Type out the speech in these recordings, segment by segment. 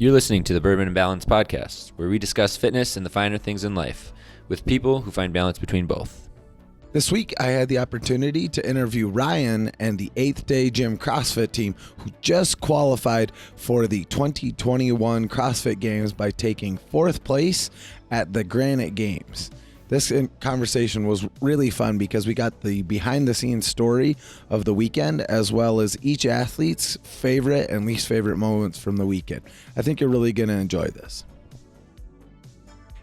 You're listening to the Bourbon and Balance podcast, where we discuss fitness and the finer things in life with people who find balance between both. This week, I had the opportunity to interview Ryan and the 8th Day Gym CrossFit team who just qualified for the 2021 CrossFit Games by taking 4th place at the Granite Games. This conversation was really fun because we got the behind-the-scenes story of the weekend as well as each athlete's favorite and least favorite moments from the weekend. I think you're really going to enjoy this.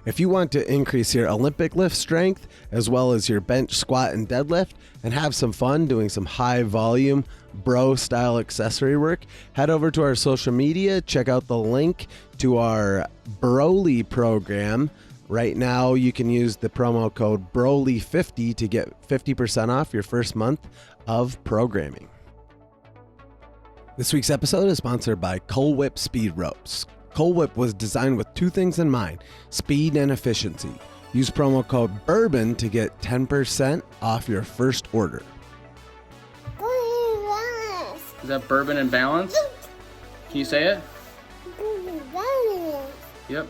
If you want to increase your Olympic lift strength as well as your bench, squat, and deadlift and have some fun doing some high volume bro style accessory work, head over to our social media, check out the link to our Broly program. Right now, you can use the promo code BROLY50 to get 50% off your first month of programming. This week's episode is sponsored by Coal Whip Speed Ropes. Coal Whip was designed with two things in mind, speed and efficiency. Use promo code BOURBON to get 10% off your first order. Is that Bourbon and Balance? Can you say it? Yep.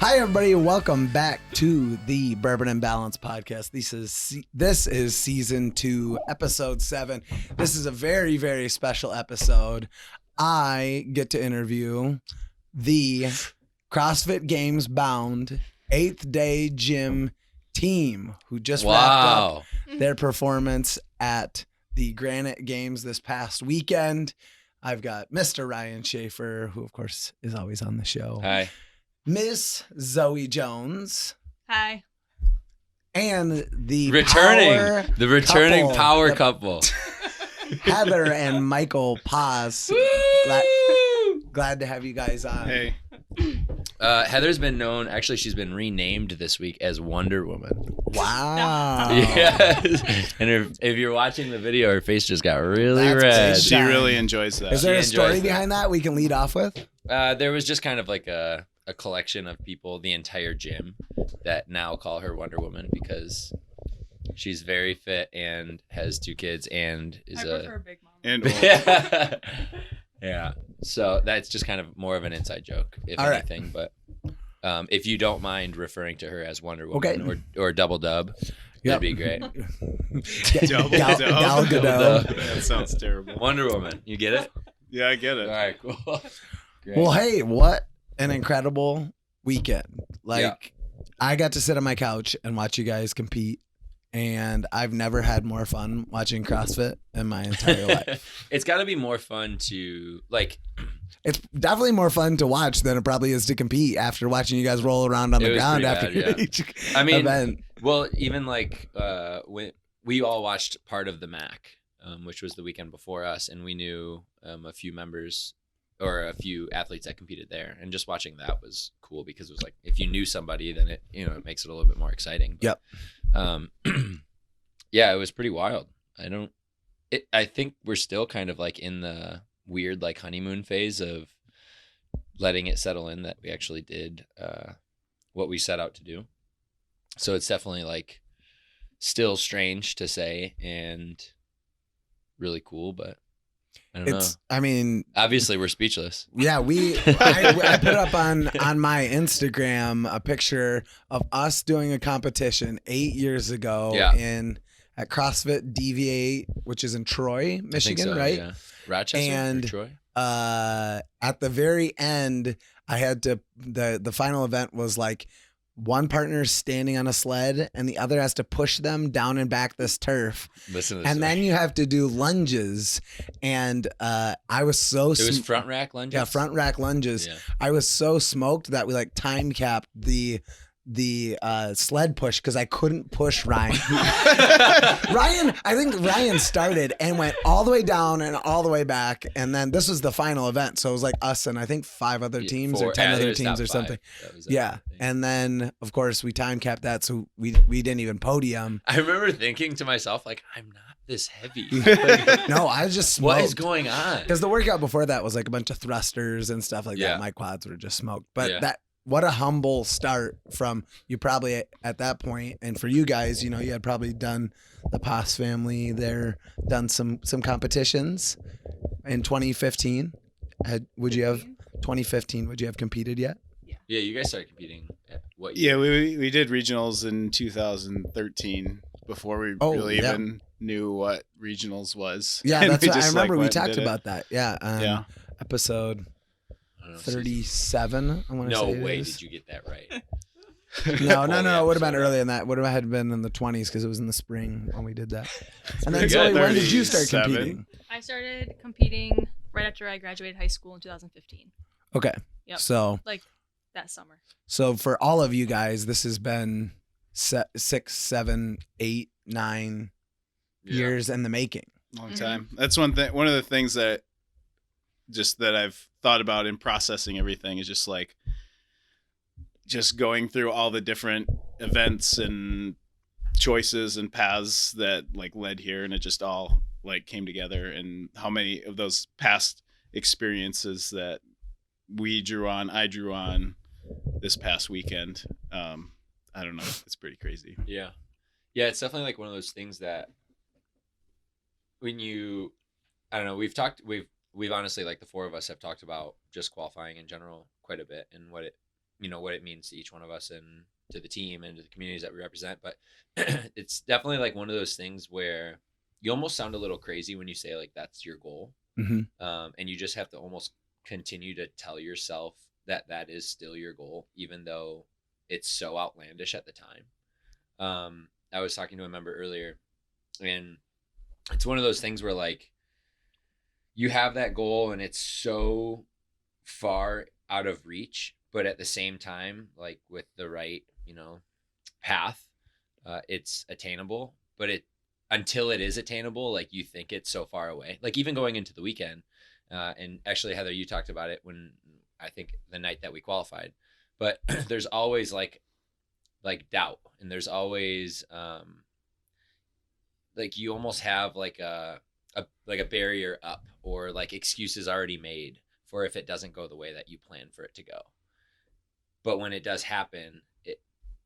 Hi, everybody. Welcome back to the Bourbon and Balance podcast. This is season 2, episode 7. This is a very, very special episode. I get to interview the CrossFit Games bound 8th Day Gym team who just wrapped up their performance at the Granite Games this past weekend. I've got Mr. Ryan Schaefer, who, of course, is always on the show. Hi. Miss Zoe Jones. Hi. And the returning power couple. Heather and Michael Paz. Glad to have you guys on. Hey. Heather's been known, actually she's been renamed this week as Wonder Woman. Wow. Yes. And if you're watching the video, her face just got really That's red. She really enjoys that. Is there a She story enjoys that. behind that we can lead off with? There was just kind of like a collection of people, the entire gym, that now call her Wonder Woman because she's very fit and has 2 kids and is I prefer Big Mom. And yeah. So that's just kind of more of an inside joke, if All right. anything. But if you don't mind referring to her as Wonder Woman or Double Dub, that'd be great. Double Gal Dub. Gadot. That sounds terrible. Wonder Woman, you get it? Yeah, I get it. All right, cool. Great. Well, hey, what an incredible weekend. I got to sit on my couch and watch you guys compete, and I've never had more fun watching CrossFit in my entire life. It's got to be more fun to, It's definitely more fun to watch than it probably is to compete after watching you guys roll around on the ground after each event. Well, even when we all watched part of the MAC, which was the weekend before us, and we knew a few members or a few athletes that competed there, and just watching that was cool because it was like, if you knew somebody, then it makes it a little bit more exciting. But, yeah, it was pretty wild. I think we're still kind of like in the weird honeymoon phase of letting it settle in that we actually did what we set out to do. So it's definitely still strange to say and really cool, but I don't know. I mean, obviously we're speechless. Yeah, I put up on my Instagram a picture of us doing a competition 8 years ago at CrossFit DV8, which is in Troy, Michigan, right? Yeah. Rochester and or Troy? At the very end, I had to the final event was one partner is standing on a sled and the other has to push them down and back this turf. Listen to this. And then you have to do lunges. And I was so it was front rack lunges? Yeah, front rack lunges. Yeah. I was so smoked that we time capped the sled push because I couldn't push Ryan. I think Ryan started and went all the way down and all the way back, and then this was the final event, so it was us and I think 5 other teams or 10 other teams or something. Yeah, and then of course we time capped that, so we didn't even podium. I remember thinking to myself, I'm not this heavy. No, I was just smoked. What is going on? Because the workout before that was a bunch of thrusters and stuff like that. My quads were just smoked, but that what a humble start from you probably at that point. And for you guys, you had probably done the Pass family there, done some competitions in 2015. Would you have 2015? Would you have competed yet? Yeah, you guys started competing at what year? Yeah, we did regionals in 2013 before we really even knew what regionals was. Yeah, And that's we what I just, remember. We went and talked did it. about that. Yeah, episode I don't know, 37. I want to No say. way it is. did you get that right. No, yeah, it would have been sorry. earlier than that. Would have had been in the 20s because it was in the spring when we did that. And then pretty Zoe, good. when did you start 37. competing? I started competing right after I graduated high school in 2015. Okay. Yep. So Like that summer. for all of you guys, this has been 6, 7, 8, 9 years in the making. Long time. That's one thing. One of the things that I've thought about in processing everything is just going through all the different events and choices and paths that led here, and it just all came together, and how many of those past experiences that I drew on this past weekend. I don't know. It's pretty crazy. Yeah. Yeah, it's definitely one of those things that when you, I don't know, we've honestly, the four of us have talked about just qualifying in general quite a bit, and what it means to each one of us and to the team and to the communities that we represent. But it's definitely one of those things where you almost sound a little crazy when you say that's your goal. Mm-hmm. And you just have to almost continue to tell yourself that is still your goal, even though it's so outlandish at the time. I was talking to a member earlier, and it's one of those things where you have that goal and it's so far out of reach, but at the same time, with the right, path, it's attainable, but until it is attainable, you think it's so far away. Even going into the weekend, and actually, Heather, you talked about it when I think the night that we qualified, but there's always doubt, and there's always you almost have a barrier up, or excuses already made for if it doesn't go the way that you plan for it to go. But when it does happen,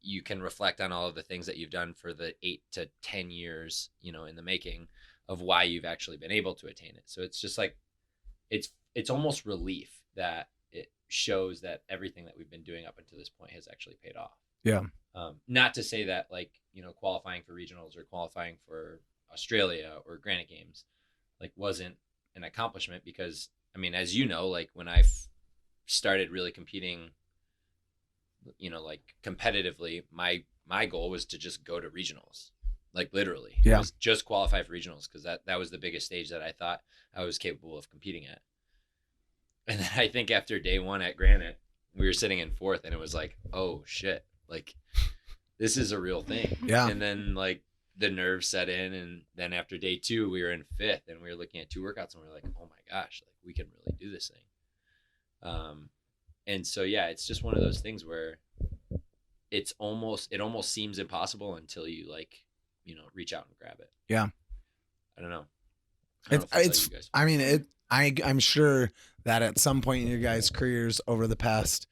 you can reflect on all of the things that you've done for the 8 to 10 years, in the making of why you've actually been able to attain it. So it's just it's almost relief that it shows that everything that we've been doing up until this point has actually paid off. Yeah. Not to say that qualifying for regionals or qualifying for Australia or Granite Games wasn't an accomplishment, because as you know, when I started really competing, competitively, my goal was to just go to regionals, literally. Yeah. It was just qualify for regionals, because that was the biggest stage that I thought I was capable of competing at. And then I think after day one at Granite, we were sitting in 4th, and it was oh shit, this is a real thing. Yeah. And then the nerves set in, and then after day 2 we were in 5th, and we were looking at 2 workouts, and we were oh my gosh, we can really do this thing. And so yeah, it's just one of those things where it almost seems impossible until you reach out and grab it. Yeah. I don't know. I'm sure that at some point in your guys' careers over the past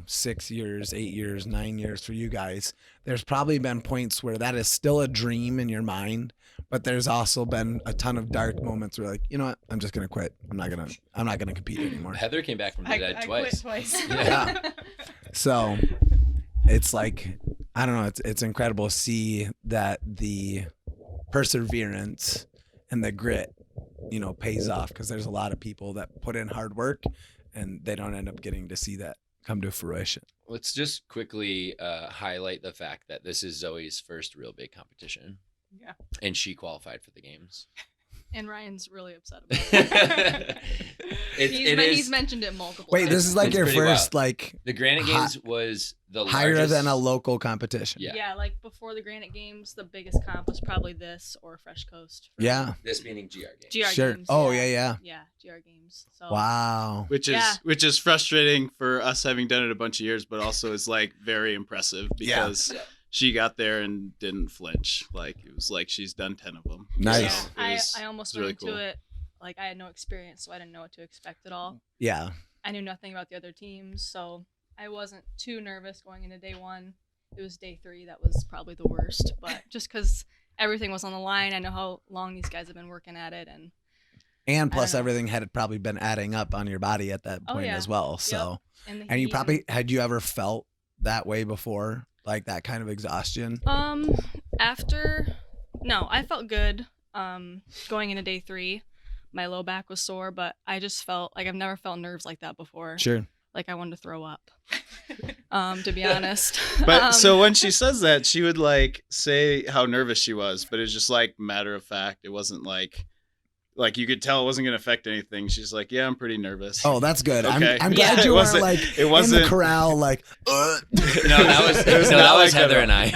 6 years, 8 years, 9 years for you guys, there's probably been points where that is still a dream in your mind, but there's also been a ton of dark moments where you know what, I'm just gonna quit. I'm not gonna compete anymore. Heather came back from the dead twice. Quit twice. Yeah. So it's I don't know, it's incredible to see that the perseverance and the grit, pays off, because there's a lot of people that put in hard work and they don't end up getting to see that come to fruition. Let's just quickly highlight the fact that this is Zoe's first real big competition. Yeah. And she qualified for the games. And Ryan's really upset about it. He's mentioned it multiple times. Wait, this is It's your pretty first the Granite Games was the higher largest, than a local competition. Yeah. Yeah, before the Granite Games, the biggest comp was probably this or Fresh Coast. Yeah. This meaning GR Games. GR Sure. Games. Oh yeah. Yeah, GR Games. So Wow. Which is frustrating for us having done it a bunch of years, but also is very impressive, because Yeah. she got there and didn't flinch. It was she's done 10 of them. Nice. So I almost really went into cool. it I had no experience, so I didn't know what to expect at all. Yeah. I knew nothing about the other teams, so I wasn't too nervous going into day 1. It was day 3 that was probably the worst, but just because everything was on the line, I know how long these guys have been working at it, and plus everything had probably been adding up on your body at that point as well. So, and you probably had you ever felt that way before, like that kind of exhaustion? No, I felt good. Going into day 3, my low back was sore, but I just felt like I've never felt nerves like that before. Sure. Like I wanted to throw up. To be honest. But so when she says that, she would like say how nervous she was, but it's just like matter of fact. It wasn't like you could tell it wasn't going to affect anything. She's like, yeah, I'm pretty nervous. Oh, that's good. Okay. I'm glad you weren't like it wasn't in the corral like. No, that was Heather and I.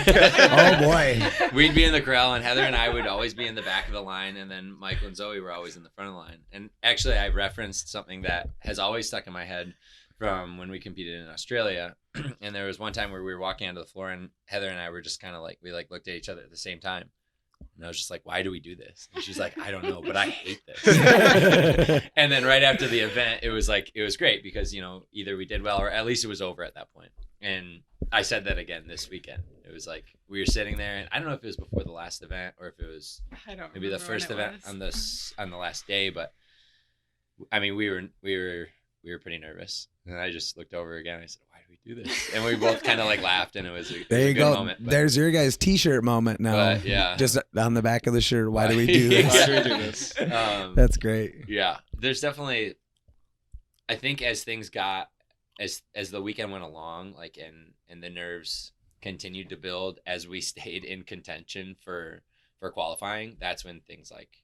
Oh boy. We'd be in the corral, and Heather and I would always be in the back of the line, and then Michael and Zoe were always in the front of the line. And actually, I referenced something that has always stuck in my head from when we competed in Australia. And there was one time where we were walking onto the floor, and Heather and I were just kind of like, we like looked at each other at the same time. And I was just like, why do we do this? And she's like, I don't know, but I hate this. And then right after the event, it was great because, you know, either we did well or at least it was over at that point. And I said that again this weekend. It was like we were sitting there, and I don't know if it was before the last event or if it was maybe the first event on the last day, but I mean, we were pretty nervous. And I just looked over again. And I said, why do we do this? And we both kind of like laughed, and it was a good moment. But, there's your guys' t-shirt moment now. But, yeah. Just on the back of the shirt. Why do we do this? Why do we do this? That's great. Yeah. There's definitely, I think as things got, as the weekend went along, like, and the nerves continued to build as we stayed in contention for qualifying, that's when things like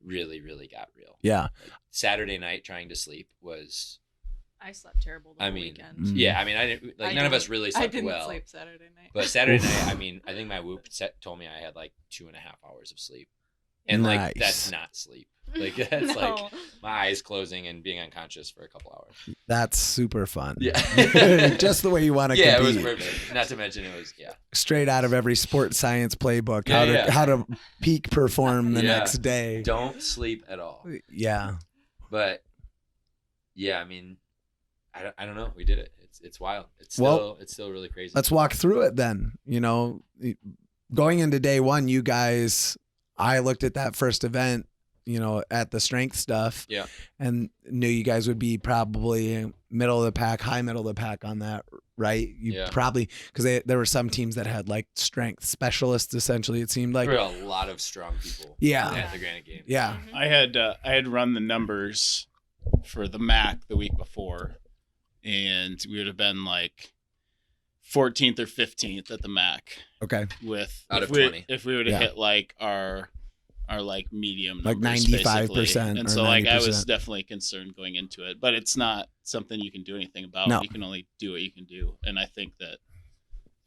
really, really got real. Yeah. Like, Saturday night trying to sleep was... I slept terrible the whole weekend. Yeah, I mean, none of us really slept well. I didn't sleep Saturday night. But Saturday night, I mean, I think my Whoop told me I had like 2.5 hours of sleep. And like, that's not sleep. Like, that's like my eyes closing and being unconscious for a couple hours. That's super fun. Yeah. Just the way you want to compete. Yeah, it was perfect. Not to mention it was, straight out of every sports science playbook, how to peak perform the next day. Don't sleep at all. Yeah. But yeah, I mean, I don't know. We did it. It's wild. It's still really crazy. Let's walk through it then. You know, going into day 1, you guys, I looked at that first event, you know, at the strength stuff. Yeah. And knew you guys would be probably middle of the pack, high middle of the pack on that, right? Probably, because there were some teams that had like strength specialists, essentially, it seemed like. There were a lot of strong people at the Granite Games. Yeah. I had run the numbers for the MAC the week before, and we would have been like 14th or 15th at the MAC. Okay. Out of 20. If we would have hit like our like medium like numbers, 95%. And so 90%. like I was definitely concerned going into it, but it's not something you can do anything about. No. You can only do what you can do. And I think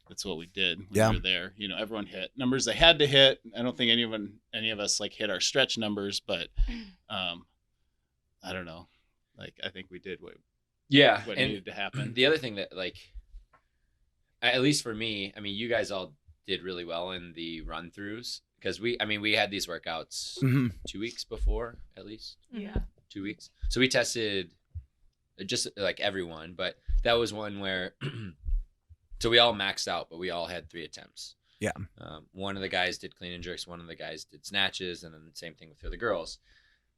that's what we did when we were there. You know, everyone hit numbers they had to hit. I don't think any of us like hit our stretch numbers, but I don't know. Like, I think we did what needed to happen. The other thing that, like, at least for me, I mean, you guys all did really well in the run-throughs because we had these workouts 2 weeks before, at least. Yeah. 2 weeks. So we tested just like everyone, but that was one where, so we all maxed out, but we all had 3 attempts. Yeah. One of the guys did clean and jerks, one of the guys did snatches, and then the same thing with the other girls.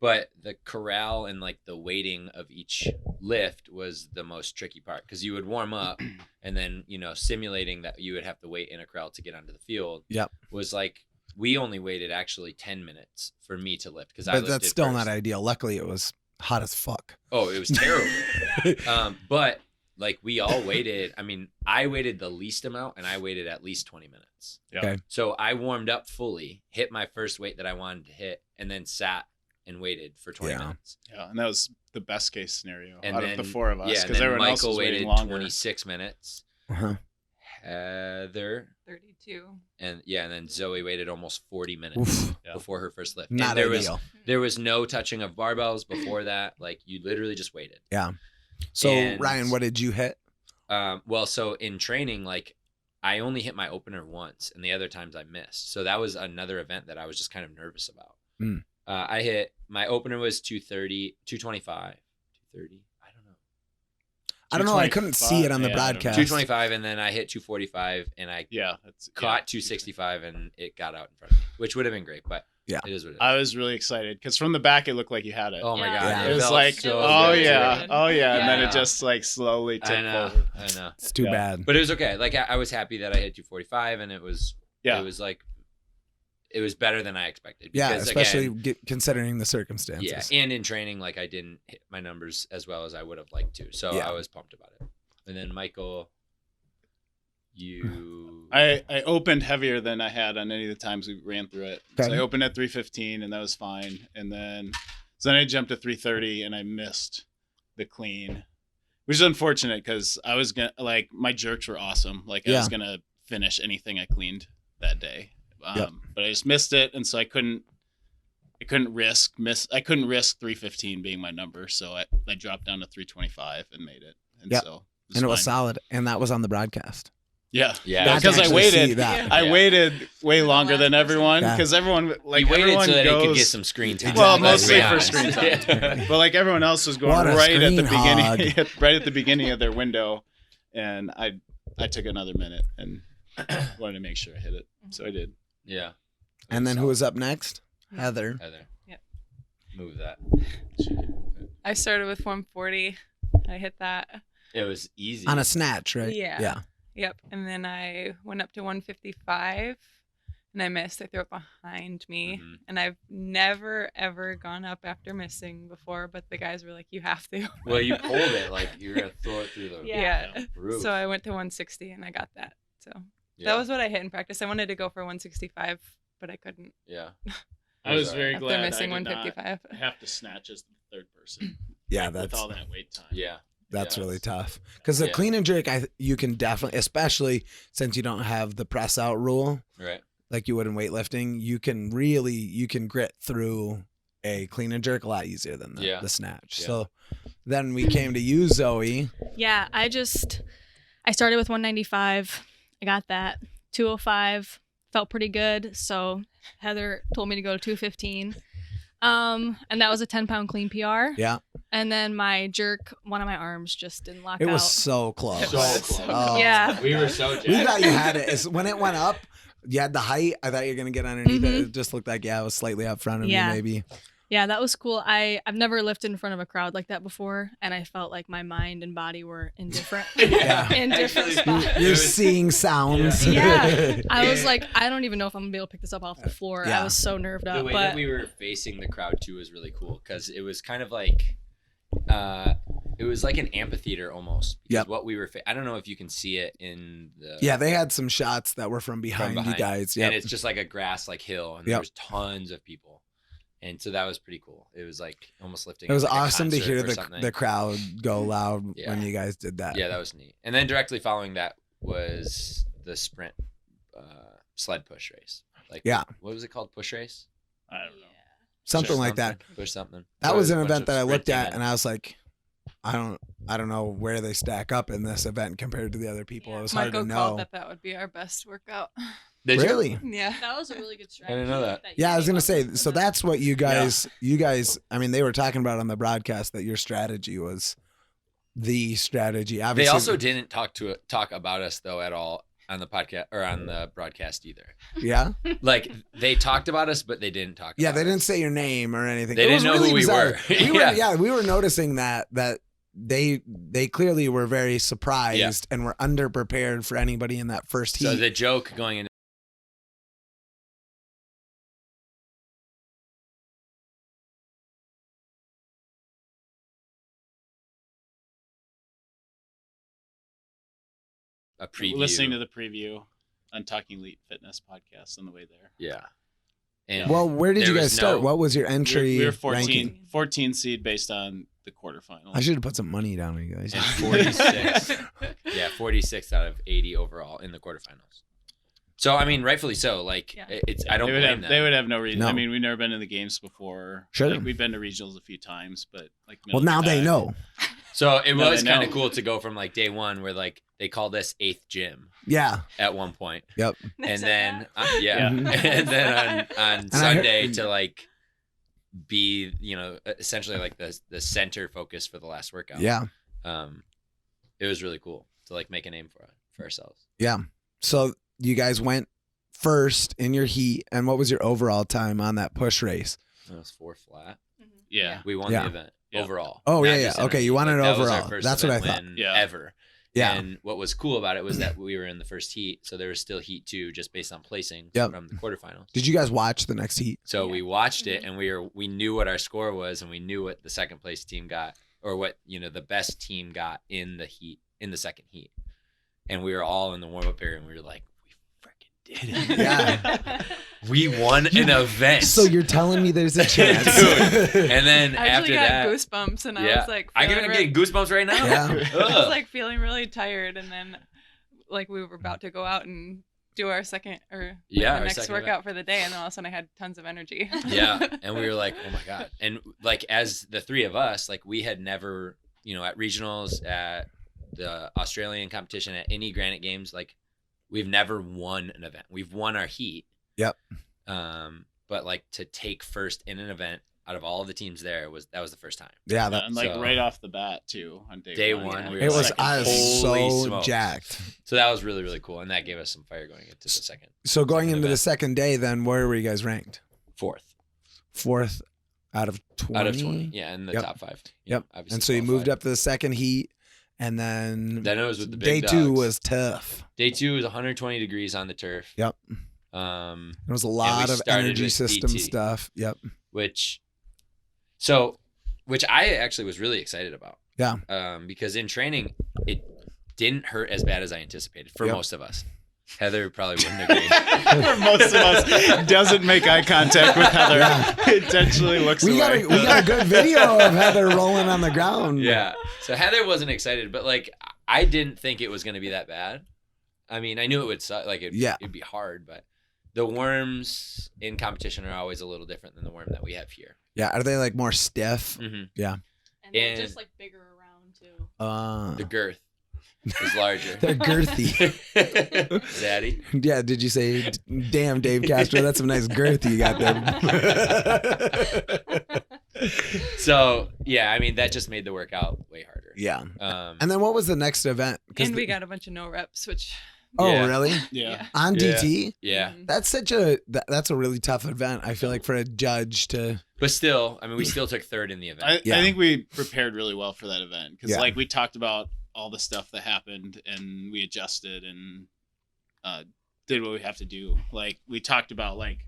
But the corral and like the weighting of each lift was the most tricky part because you would warm up and then, you know, simulating that you would have to wait in a corral to get onto the field was like, we only waited actually 10 minutes for me to lift because I lifted that's still first. Not ideal. Luckily, it was hot as fuck. Oh, it was terrible. But like we all waited. I mean, I waited the least amount and I waited at least 20 minutes. Yeah. Okay. So I warmed up fully, hit my first weight that I wanted to hit, and then sat and waited for 20 minutes. Yeah, and that was the best case scenario and out then, of the 4 of us because everyone Michael else was waited waiting longer. 26 minutes. Uh-huh. Heather 32. and then Zoe waited almost 40 minutes before her first lift. Not and ideal. There was no touching of barbells before that. Like you literally just waited. Yeah. So Ryan, what did you hit? Well, so in training, like I only hit my opener once, and the other times I missed. So that was another event that I was just kind of nervous about. I hit my opener was 230, 225, 230. I don't know. I don't know. I couldn't see it on the Yeah, I don't know. broadcast. 225, and then I hit 245, and I That's caught 265, and it got out in front of me, which would have been great, but Yeah. it is what it is. I was really excited because from the back it looked like you had it. Oh my Yeah. god, Yeah. It was felt like, so oh good, yeah, too. oh yeah, and then Yeah. it just like slowly took I know, over. I know. It's too Yeah. bad. But it was okay. Like I was happy that I hit 245, and it was like it was better than I expected. Yeah, Because, especially again, considering the circumstances. yeah, and in training, like I didn't hit my numbers as well as I would have liked to, so Yeah. I was pumped about it. And then Michael, you, I opened heavier than I had on any of the times we ran through it. So Okay. I opened at 315 and that was fine. And then I jumped to 330 and I missed the clean, which is unfortunate because I was gonna my jerks were awesome. Like I Yeah. was gonna finish anything I cleaned that day. Yep. But I just missed it, and so I couldn't risk 315 being my number. So I dropped down to 325 and made it. And Yep. so And it was fine. solid. And that was on the broadcast. Yeah. yeah, Because I actually waited. see that. I Yeah. waited way the longer last than everyone person. because everyone you waited everyone so that goes, he could get some screen time. Well, let's be mostly for honest. screen time. Yeah. But like everyone else was going What a right at the screen beginning, right at the beginning of their window, and I took another minute and wanted to make sure I hit it, so I did. Yeah. And then who was up next? Heather. Heather? Yep. Move that. I started with 140. I hit that. It was easy. On a snatch, right? Yeah. Yeah. Yep. And then I went up to 155 and I missed. I threw it behind me. Mhm. And I've never, ever gone up after missing before, but the guys were like, you have to. Well, you pulled it like you were gonna throw it through the Yeah. roof. So I went to 160 and I got that. So Yeah. that was what I hit in practice. I wanted to go for 165, but I couldn't. Yeah. I was Sorry. very After glad missing I did 155. not have to snatch as the third person. Yeah, with that's all that wait time. Yeah. that's Yeah. really tough. Because the Yeah. clean and jerk, you can definitely, especially since you don't have the press out rule Right. like you would in weightlifting, you can grit through a clean and jerk a lot easier than Yeah. the snatch. Yeah. So then we came to you, Zoe. Yeah, I started with 195. I got that. 205 felt pretty good. So Heather told me to go to 215. And that was a 10-pound clean PR. Yeah. And then my jerk, one of my arms just didn't lock It out. was so close. So close. Oh. Yeah. We were so jacked. We thought you had it. When it went up, you had the height. I thought you were going to get underneath it. Mhm. It just looked like, it was slightly up front of Yeah. me, maybe. Yeah, that was cool. I've never lifted in front of a crowd like that before, and I felt like my mind and body were in different Yeah. in different Actually, spots. You're It was- seeing sounds. Yeah. I was like, I don't even know if I'm gonna be able to pick this up off the floor. Yeah. I was so nerved The up. way But that we were facing the crowd too was really cool because it was kind of like it was like an amphitheater almost. Because Yep. what we were I don't know if you can see it in the Yeah, they had some shots that were from behind, you guys. Yeah. And it's just like a grass like hill, and Yep. there's tons of people, and so that was pretty cool. It was like almost lifting. It was like a awesome to concert hear or the something. crowd go loud Yeah. when you guys did that. Yeah, that was neat. And then directly following that was the sprint sled push race. Like, Yeah. what was it called? Push race? I don't know. Something Push like that. something? Push something. That So was it an a bunch event of that I looked sprinting at and I was like, I don't know where they stack up in this event compared to the other people. Yeah. It was hard Michael to know. called that would be our best workout. Did you? Really? Yeah. that was a really good I strategy. didn't know that. Yeah, I was came gonna up say. with So for the- that's what you guys. I mean, they were talking about on the broadcast that your strategy was the strategy. They Obviously, also didn't talk about us though at all on the podcast or on the broadcast either. Yeah, Like they talked about us, but they didn't talk. yeah. about They didn't us. say your name or anything. They It didn't was know really who we bizarre. were. We were. Yeah. Yeah, we were noticing that they clearly were very surprised and were underprepared for anybody in that first heat. So the joke going into a preview. Listening to the preview on Talking Elite Fitness podcast on the way there. Yeah. And Well, where did there you guys was start? no- What was your entry We were 14, ranking? 14 seed based on the quarterfinals. I should have put some money down on you guys. And 46. Yeah, 46 out of 80 overall in the quarterfinals. So I mean, rightfully so. Like Yeah. it's I don't they would blame have them. they would have no reason. No. I mean, we've never been to the games before. Sure. Like, we've been to regionals a few times, but like Well, now they know. So it No, was they kind of know. cool to go from like day one where like they called us 8th gym Yeah. at one point. Yep. And then yeah. Yeah. And then on I heard- Sunday to like be, essentially like the center focus for the last workout. Yeah. it was really cool to like make a name for ourselves. Yeah. So you guys went first in your heat, and what was your overall time on that push race? It was 4 flat. Yeah. We won Yeah. the event Yeah. overall. Oh, not yeah, just yeah. in Okay, our you heat. won it That was our overall. first That's what I event thought. win Yeah. ever. Yeah. And what was cool about it was that we were in the first heat, so there was still heat 2 just based on placing Yep. from the quarterfinals. Did you guys watch the next heat? So we watched it, and we knew what our score was, and we knew what the second place team got, or what the best team got in the second heat. And we were all in the warm up area, and we were like, we freaking did it! Yeah. We won an event. So you're telling me there's a chance, Dude. And then I after actually got that, goosebumps, and I was like, I feeling get goosebumps right now. Yeah. I was Ugh. like feeling really tired, and then like we were about to go out and do our second or Yeah, the our next second workout event. for the day, and then all of a sudden I had tons of energy. Yeah, and we were like, oh my god. And like as the three of us, like we had never, at regionals, at the Australian competition, at any Granite Games, like we've never won an event. We've won our heat. Yep. But like to take first in an event out of all of the teams there was the first time. Yeah, And like So- right off the bat too on Day one. one, Yeah. we it were was like, I was holy so smokes. jacked. So that was really, really cool, and that gave us some fire going into the second. So going Second into the event. second day, then where were you guys ranked? Fourth Fourth out of 20. out of 20. Yeah, in the Yep. top 5. Yep. Obviously And so you moved qualified. up to the second heat, and then Then it was with the day big 2 dogs. was tough. Day 2 was 120 degrees on the turf. Yep. There was a lot of started energy with system DT. stuff. Yep. which I actually was really excited about. Yeah. Because in training, it didn't hurt as bad as I anticipated for Yep. most of us. Heather probably wouldn't agree. For most of us, doesn't make eye contact with Heather. Yeah. Intentionally looks We got away. a good video of Heather rolling on the ground. Yeah. So Heather wasn't excited, but like I didn't think it was going to be that bad. I mean, I knew it would suck. Like it'd be hard, but the worms in competition are always a little different than the worm that we have here. Yeah. Are they like more stiff? Mm-hmm. Yeah. And they're And- just like bigger around too. The girth is larger. They're girthy. Zaddy. Yeah. Did you say, damn, Dave Castro, that's some nice girth you got there. So yeah, I mean that just made the workout way harder. Yeah. Um, And then what was the next event? And we got a bunch of no reps, which Oh, Yeah. really? Yeah. On Yeah. DT? yeah, Mhm. That's that's a really tough event. I feel like for a judge to. but still, I mean, we still took third in the event. Yeah. I think we prepared really well for that event because Yeah. like we talked about all the stuff that happened and we adjusted and did what we have to do. Like we talked about like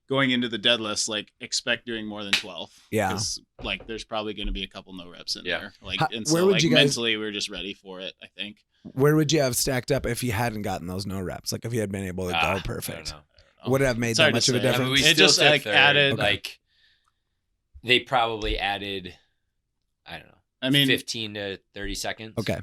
going into the deadlifts, like expect doing more than 12. Yeah. 'Cause, like there's probably going to be a couple no reps in Yeah. there. Like and Where so would like you guys- mentally we were just ready for it. I think. Where would you have stacked up if you hadn't gotten those no reps? Like if you had been able to I go don't perfect? know. Would it have made It's that hard to much of a say. I mean, difference? we It still just, took like, third. added- like they probably added, I don't know, I mean, 15 to 30 seconds. Okay.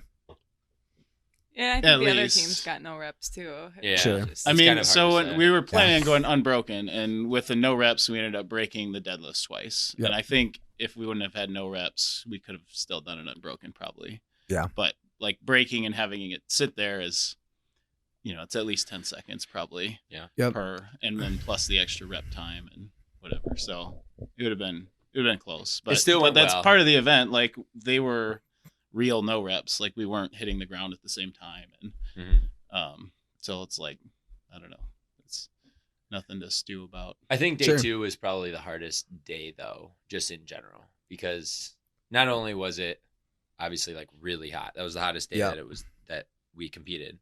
yeah, I think At the other least. teams got no reps too. Yeah. Sure. It's I mean, kind of hard so to when say. we were planning on going unbroken, and with the no reps, we ended up breaking the deadlifts twice. Yep. And I think if we wouldn't have had no reps, we could have still done it unbroken, probably. Yeah. But like breaking and having it sit there is, it's at least 10 seconds probably. Yeah. Yep. Per, and then plus the extra rep time and whatever. So it would have been close. But still went that's well. part of the event. Like they were real no reps. Like we weren't hitting the ground at the same time, and Mhm. so it's like, I don't know. It's nothing to stew about. I think day Sure. 2 was probably the hardest day though, just in general, because not only was it obviously like really hot, that was the hottest day Yeah. that we competed,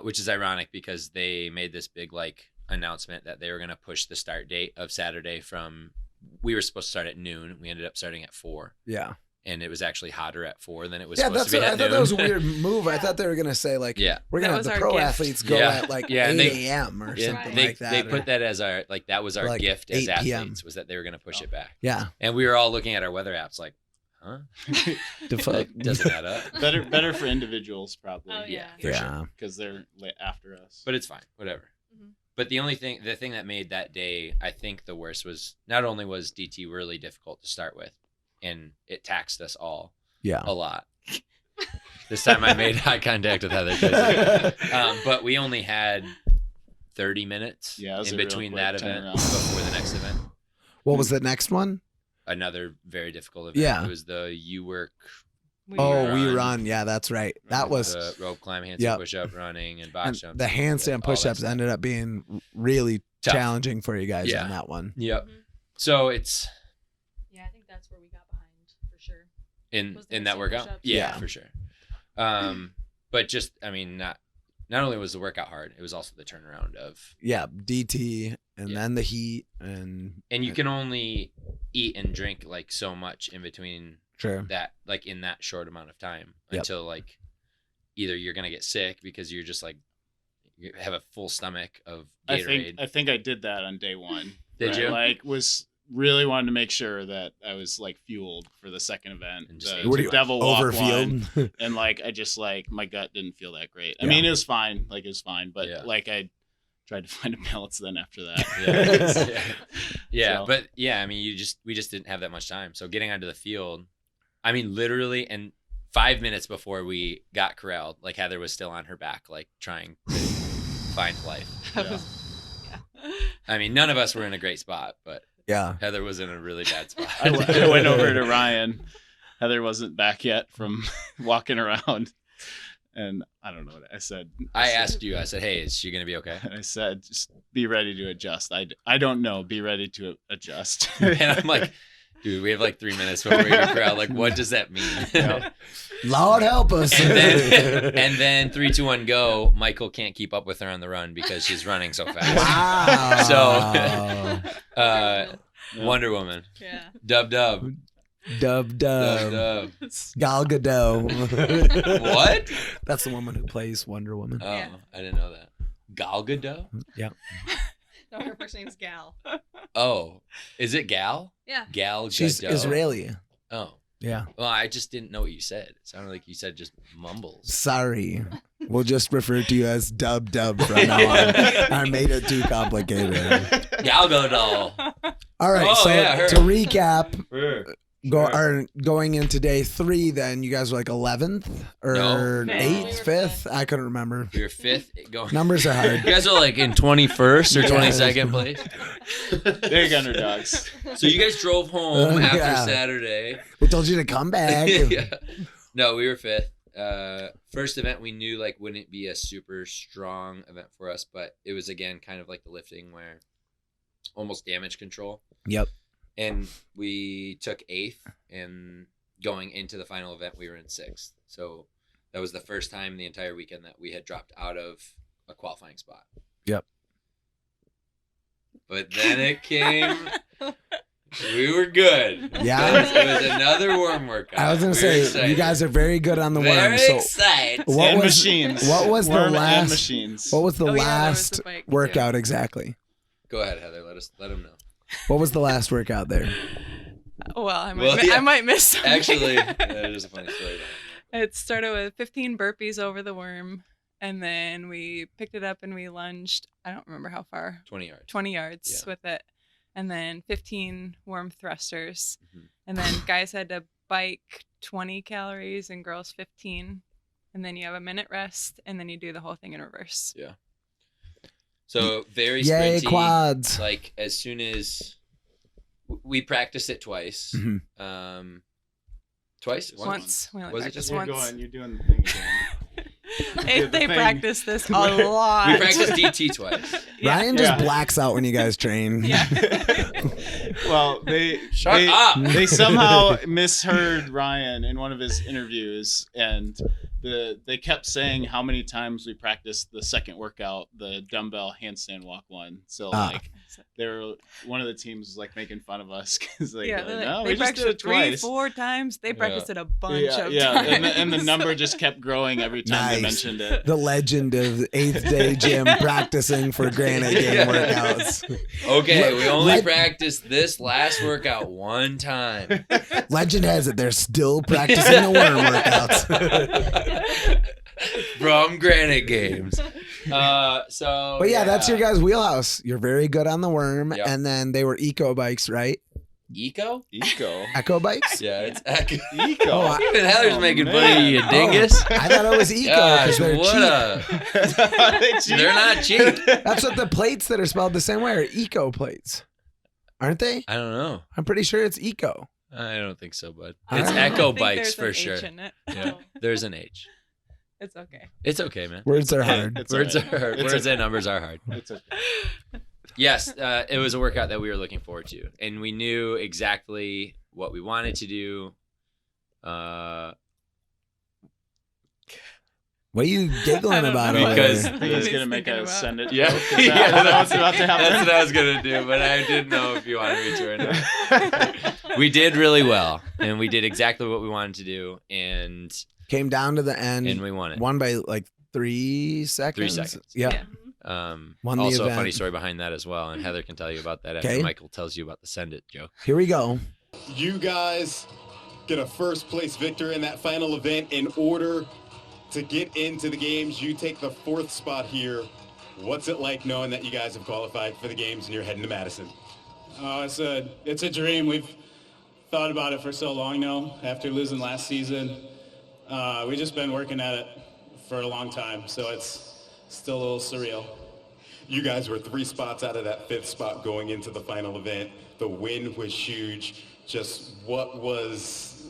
which is ironic because they made this big like announcement that they were going to push the start date of Saturday from, we were supposed to start at noon. We ended up starting at 4, Yeah. and it was actually hotter at 4 than it was Yeah, supposed that's to be I at thought noon. that was a weird move. I thought they were gonna say like, Yeah. we're gonna That have was the our pro gift. athletes go Yeah. at like Yeah, 8 and they- a.m. or Yeah, something they like that. they or- put that as our like that was our like gift as 8 p.m. athletes, was that they were going to push it back. Yeah. And we were all looking at our weather apps like, huh? The fuck. That doesn't add up. Better for individuals probably. Oh, yeah. for Yeah. sure. Because they're after us. But it's fine, whatever. Mhm. But the thing that made that day, I think, the worst was not only was DT really difficult to start with, and it taxed us all Yeah. a lot. This time I made eye contact with Heather. But we only had 30 minutes Yeah, it was in a real between quick that event turnaround. before the next event. What was the next one? Another very difficult event. Yeah. It was the U-Work We We run. run. Yeah, that's right. That was the rope climb, handstand Yep. push-up, running, and and box jump. the handstand all that push-ups stuff. ended up being really Tough. challenging for you guys Yeah. on that one. Yep. Mhm. So it's Yeah, I think that's where we got behind for sure. in Was the in that handstand workout. push-ups? Yeah, Yeah. for sure. But just I mean, not only was the workout hard, it was also the turnaround of, Yeah, DT and Yeah. then the heat and and you can only eat and drink like so much in between sure. that, like in that short amount of time Yep. until like either you're gonna get sick because you're just like you have a full stomach of Gatorade. I think I did that on day one. Did you? Like was really wanted to make sure that I was like fueled for the second event, And just the, ate What the do you Devil Walk one. overfield? And like I just like my gut didn't feel that great. I Yeah. mean it was fine, like it was fine, but Yeah. like I tried to find a balance then after that. Yeah. Yeah, So- but yeah, I mean, we just didn't have that much time. So getting onto the field, I mean, literally, and 5 minutes before we got corralled, like Heather was still on her back, like trying to find life. That was- yeah. I mean, none of us were in a great spot, but Yeah. Heather was in a really bad spot. I went over to Ryan. Heather wasn't back yet from walking around. And I don't know what I said. I asked you. I said, "Hey, is she gonna be okay?" I said, just be ready to adjust. I don't know. Be ready to adjust. And I'm like, "Dude, we have like 3 minutes before we get corralled. Like, what does that mean?" Yeah. Lord help us. and then 3, 2, 1, go. Michael can't keep up with her on the run because she's running so fast. Wow. So, Wonder Woman, Yeah. dub. Dub Dub. Gal Gadot. What? That's the woman who plays Wonder Woman. Oh, Yeah. I didn't know that. Gal Gadot? No, her first name's Gal. Oh, is it Gal? Yeah. Gal Gadot. She's Israeli. Oh, Yeah. well, I just didn't know what you said. It sounded like you said just mumbles. Sorry. We'll just refer to you as Dub from now on. I made it too complicated. Gal Gadot. All right. Oh, so yeah, her. to recap, going into day 3, then you guys were like 11th or No. 8th, 5th. I couldn't remember. You're 5th. Going. Numbers are hard. You guys are like in 21st or Yeah. 22nd place. Big underdogs. So you guys drove home after Yeah. Saturday. We told you to come back. Yeah. No, we were 5th. First event we knew like wouldn't be a super strong event for us, but it was again kind of like the lifting where almost damage control. Yep. And we took 8th, and going into the final event we were in 6th. So that was the first time the entire weekend that we had dropped out of a qualifying spot. Yep. But then it came. We were good. Yeah. It was another worm workout. I was gonna We were say excited. you guys are very good on the very worm. So excited. what and was machines. what was the Worm and last machines. what was the Oh, yeah, that was last the bike. workout exactly? Go ahead, Heather. Let them know. What was the last workout there? Well, I might, Well, yeah. I might miss something. Actually, there's a funny story behind It started with 15 burpees over the worm, and then we picked it up and we lunged. I don't remember how far. that. 20 yards. 20 yards Yeah. with it, and then 15 worm thrusters, Mhm. and then guys had to bike 20 calories and girls 15, and then you have a minute rest, and then you do the whole thing in reverse. So very Yay, sprinty. quads. Like as soon as we practiced it twice. Mhm. Twice? Once. We only Was it practiced just You're once. going. You're doing the thing again. They thing. practiced this a lot. We practiced DT twice. Yeah. Ryan just Yeah. blacks out when you guys train. Yeah. Well, Shut up. They somehow misheard Ryan in one of his interviews, and they kept saying how many times we practiced the second workout, the dumbbell handstand walk one. So like, they were one of the teams was like making fun of us because like, Yeah, no, they we just practiced did it it twice. 3-4 times. They practiced it a bunch Yeah, of yeah, times. and the number just kept growing every time they Nice. mentioned it. The legend of 8th day gym practicing for Granite Game workouts. Okay, we only Let- practiced this last workout one time. Legend has it they're still practicing the worm workouts. From Granite Games. So But yeah, that's your guys' wheelhouse. You're very good on the worm, Yep. and then they were eco bikes, right? Eco? Eco. Echo bikes. Yeah, it's Eco. Eco. Oh, I- Even Heather's Oh, making man. fun of you, dingus. Oh, I thought it was eco Gosh, because they're what cheap. They're not cheap. That's what the plates that are spelled the same way are eco plates, aren't they? I don't know. I'm pretty sure it's eco. I don't think so, bud. All It's right. Echo I think Bikes there's for an sure. H in it. Yeah, there's an H. It's okay. It's okay, man. Words are hard. It's Words all right. are hard. It's Words okay. and numbers are hard. It's okay. Yes, it was a workout that we were looking forward to, and we knew exactly what we wanted to do. What are you giggling about over Because- there? I think he's He's gonna make thinking a about- send it. Yeah, joke. Is that what's about to happen? That's what I was gonna do, but I didn't know if you wanted me to or not. We did really well, and we did exactly what we wanted to do, and Came down to the end. we won it. Won by like 3 seconds. 3 seconds. Yeah. Yeah. Won the Also, a event. funny story behind that as well, and Heather can tell you about that after Okay. Michael tells you about the send it joke. Here we go. You guys get a first place victor in that final event. In order to get into the games, you take the 4th spot here. What's it like knowing that you guys have qualified for the games and you're heading to Madison? It's a dream. We've thought about it for so long now after losing last season. We've just been working at it for a long time, so it's still a little surreal. You guys were 3 spots out of that 5th spot going into the final event. The win was huge. Just what was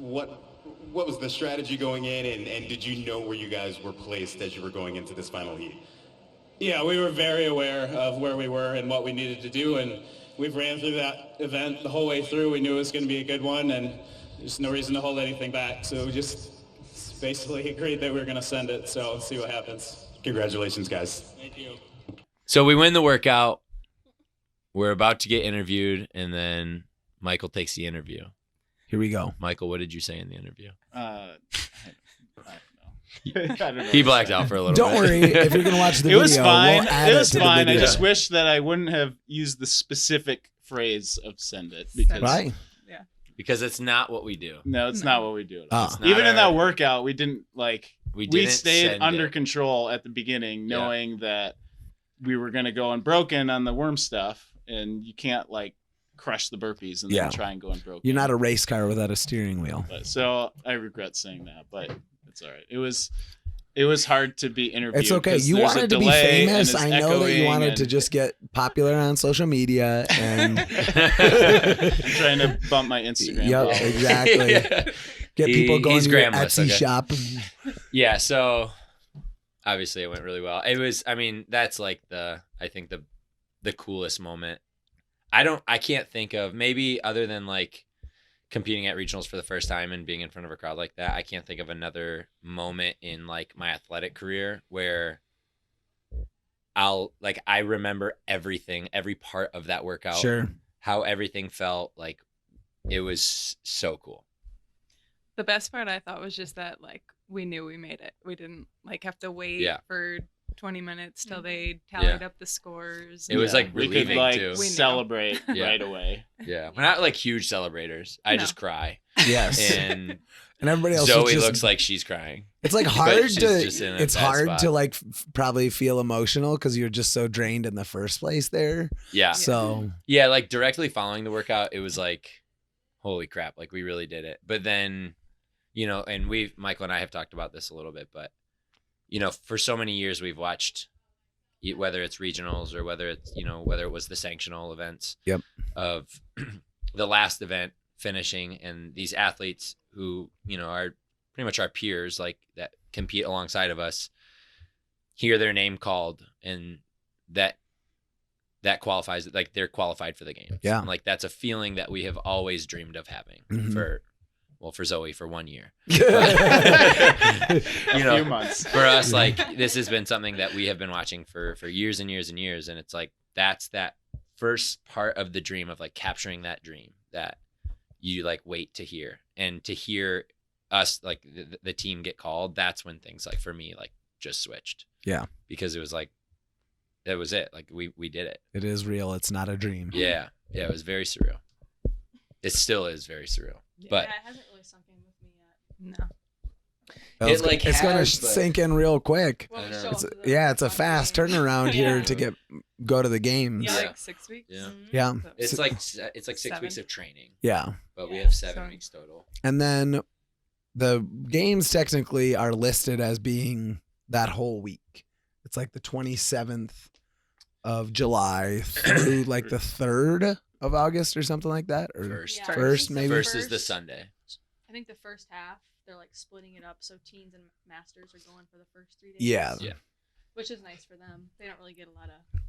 the strategy going in, and did you know where you guys were placed as you were going into this final heat? Yeah, we were very aware of where we were and what we needed to do, and we've ran through that event the whole way through. We knew it was going to be a good one, and there's no reason to hold anything back. So we just basically agreed that we were going to send it, so let's see what happens. Congratulations, guys. Thank you. So we win the workout. We're about to get interviewed, and then Michael takes the interview. Here we go. Michael, what did you say in the interview? I don't know. He blacked out for a little Don't bit. worry. If you're going to watch the It video, was fine. we'll add It was to the fine. I video. just wish that I wouldn't have used the specific phrase of send it because Right? Because it's not what we do. no, it's not what we do. Ah. It's not Even in our- that workout, we didn't like. we We didn't stayed send under it. control at the beginning, Yeah. knowing that we were going to go unbroken on the worm stuff, and you can't like crush the burpees and Yeah. then try and go unbroken. You're not a race car without a steering wheel. But, so I regret saying that, but it's all right. It was hard to be interviewed. It's okay. 'cause You there's a wanted to be delay and famous. it's I know that you echoing wanted to and just get popular on social media and trying to bump my Instagram. Yep, followers. exactly. Yeah. Get people going he's to your Grandma's, Etsy okay. shop. Yeah, so obviously it went really well. It was, I mean, that's like I think the coolest moment. I can't think of, maybe other than like competing at regionals for the first time and being in front of a crowd like that, I can't think of another moment in like my athletic career where I remember everything, every part of that workout, Sure. how everything felt. Like it was so cool. The best part I thought was just that like we knew we made it. We didn't like have to wait Yeah. for 20 minutes till they Yeah. tallied up the scores. It was, like, we could relieving, like too. We knew. celebrate Yeah. right away. Yeah, we're not like huge celebrators. I No. just cry, Yes. and And everybody else Zoe is just, looks like she's crying. it's like but hard she's to just in a it's bad hard spot. to like probably feel emotional because you're just so drained in the first place there. Yeah, So yeah, like directly following the workout, it was like, holy crap, like we really did it. But then, and Michael and I have talked about this a little bit, but for so many years we've watched, whether it's regionals or whether it's whether it was the sanctional events, Yep. of the last event finishing, and these athletes who are pretty much our peers, like that compete alongside of us, hear their name called, and that qualifies, like they're qualified for the games. Yeah. And, like that's a feeling that we have always dreamed of having Mhm. for Zoe for 1 year. A You know, few months. For us, like this has been something that we have been watching for years and years and years, and it's like that's that first part of the dream of like capturing that dream that you like wait to hear, and to hear us like the team get called. That's when things like for me like just switched. Yeah. Because it was like that was it. Like we did it. it is real. It's not a dream. Yeah. It was very surreal. It still is very surreal. But yeah, it hasn't really sunk in with me yet. No. It's, like, it's gonna has, but- sink in real quick. Well, I we know. show It's, up to the yeah, it's a final fast game. turnaround here Yeah. to go to the games. Yeah, Yeah. like 6 weeks. Yeah. Mhm. Yeah. it's So- like 6 7. weeks of training, Yeah. but we Yeah. have 7 So- weeks total. And then the games technically are listed as being that whole week. It's like the 27th of July through like the 3rd of August or something like that? Or First. Yeah, First, I think maybe? First is the Sunday. I think the first half they're like splitting it up, so teens and masters are going for the first 3 days. Yeah. Yeah. Which is nice for them. They don't really get a lot of.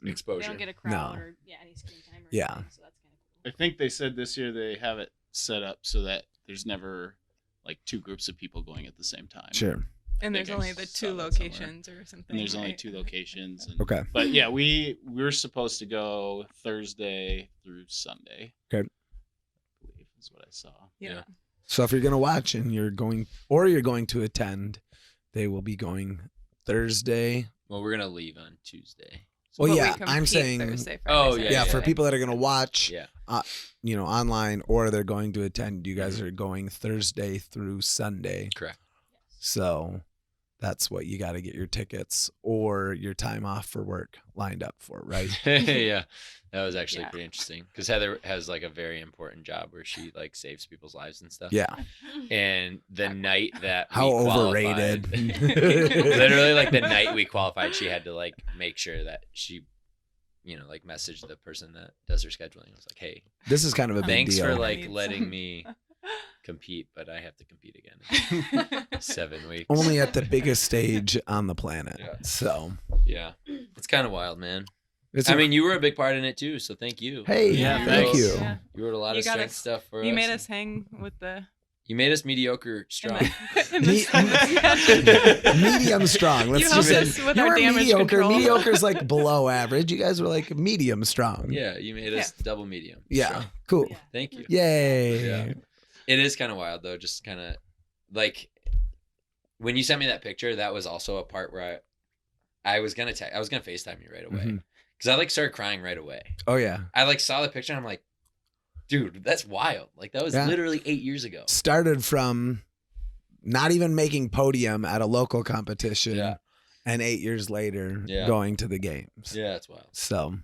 Exposure. They don't get a crowd No. or any screen time or Yeah. anything, so that's kind of I cool. think they said this year they have it set up so that there's never like two groups of people going at the same time. Sure. And think there's I only the saw 2 that somewhere. locations or something. And there's only right? 2 locations. And, Okay. But yeah, we're supposed to go Thursday through Sunday. Okay. I believe is what I saw. Yeah. Yeah. So if you're going to watch and you're going to attend, they will be going Thursday. Well, we're gonna leave on Tuesday. Well, But we yeah, I'm compete saying, Thursday, Oh, Friday, yeah, yeah, for Saturday. people that are going to watch, Yeah. online, or they're going to attend, you guys are going Thursday through Sunday. Correct. So that's what you got to get your tickets or your time off for work lined up for, right? Yeah, that was actually Yeah. pretty interesting because Heather has like a very important job where she like saves people's lives and stuff. Yeah. And the night that How we qualified- overrated. literally like the night we qualified, she had to like make sure that she, like messaged the person that does her scheduling. I was like, hey, This is kind of a big thanks deal. for like Needs letting some- me compete, but I have to compete again in 7 weeks. Only at the biggest stage on the planet. Yeah. So Yeah, it's kind of wild, man. it's I mean, you were a big part in it too, so thank you. hey, Yeah, thank thanks. you. Yeah. You wrote a lot You of got strength us- stuff for us. You made us hang with the. You made us mediocre in strong. the- in Me- the- Medium strong. Let's You just helped say us with you our were damage mediocre. control. Mediocre's like below average. You guys were like medium strong. Yeah, you made us double medium. Yeah. strong. Cool. Yeah. Thank you. Yay. Yeah. It is kind of wild though, just kind of like when you sent me that picture, that was also a part where I was gonna FaceTime you right away Mhm. because I like started crying right away. Oh yeah. I like saw the picture and I'm like, dude, that's wild. Like that was Yeah. literally 8 years ago. Started from not even making podium at a local competition, Yeah. and 8 years later Yeah. going to the games. Yeah, it's wild. So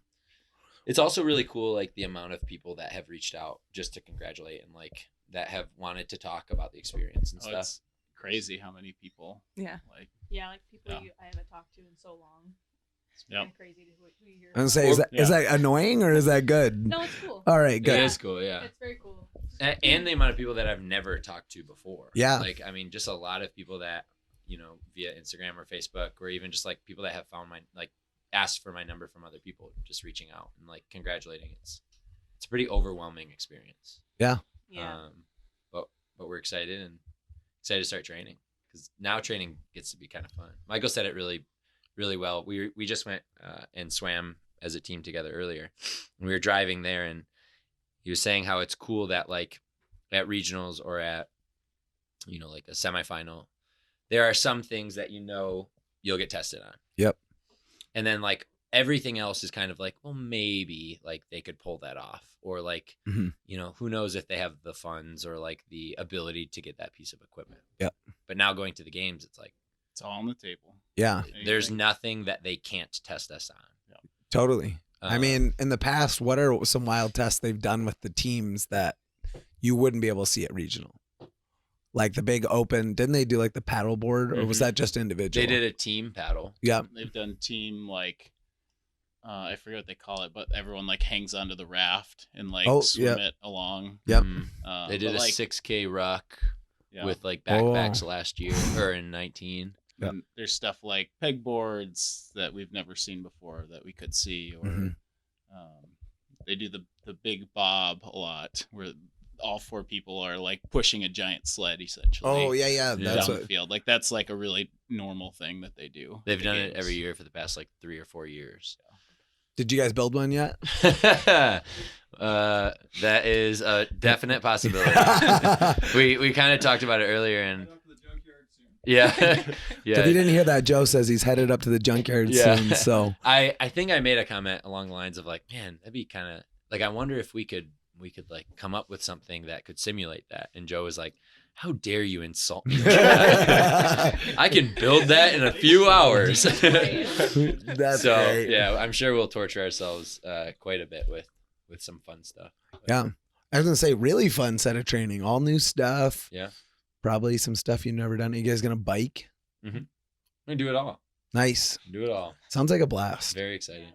It's also really cool, like the amount of people that have reached out just to congratulate and like that have wanted to talk about the experience and Oh, stuff. it's crazy how many people Yeah. like. Yeah, like people Yeah. I haven't talked to in so long. It's Yep. kind of crazy to who you hear. I'm gonna from. say, is that annoying or is that good? No, it's cool. All right, It good. is cool, yeah. It's very cool. And the amount of people that I've never talked to before. Yeah. Like, I mean, just a lot of people that, via Instagram or Facebook, or even just like people that have found asked for my number from other people, just reaching out and like congratulating. It's a pretty overwhelming experience. Yeah. But we're excited to start training because now training gets to be kind of fun. Michael said it really, really well. We just went and swam as a team together earlier. And we were driving there and he was saying how it's cool that like at regionals or at, like a semifinal, there are some things that you'll get tested on. Yep. And then like everything else is kind of like, well, maybe like they could pull that off or like, Mhm. who knows if they have the funds or like the ability to get that piece of equipment. Yep. But now going to the games, it's like, It's all on the table. Yeah, there's nothing that they can't test us on. totally. I mean, in the past, what are some wild tests they've done with the teams that you wouldn't be able to see at regional? Like the big open, didn't they do like the paddle board or was Mhm. that just individual? They did a team paddle. Yep. They've done team like I forget what they call it, but everyone like hangs onto the raft and like swim it along. Yep. Mhm. They did but, a like, 6K ruck yeah. with like backpacks last year or in 19. Yep. And there's stuff like pegboards that we've never seen before that we could see, or Mhm. they do the big bob a lot, where all 4 people are like pushing a giant sled essentially. Oh yeah. That's down what. the field. Like that's like a really normal thing that they do. They've at done games. it every year for the past like 3 or 4 years. Did you guys build one yet? That is a definite possibility. we kind of talked about it earlier, and yeah, If you yeah. didn't hear that, Joe says he's headed up to the junkyard Yeah. soon. So I think I made a comment along the lines of like, man, that'd be kind of like, I wonder if we could like come up with something that could simulate that. And Joe was like, how dare you insult me? I can build that in a few hours. that's So great. yeah, I'm sure we'll torture ourselves quite a bit with some fun stuff. Yeah. I was gonna say really fun set of training, all new stuff. Yeah. Probably some stuff you've never done. You guys gonna bike? I'm gonna do it all. Nice. Do it all. Sounds like a blast. Very exciting.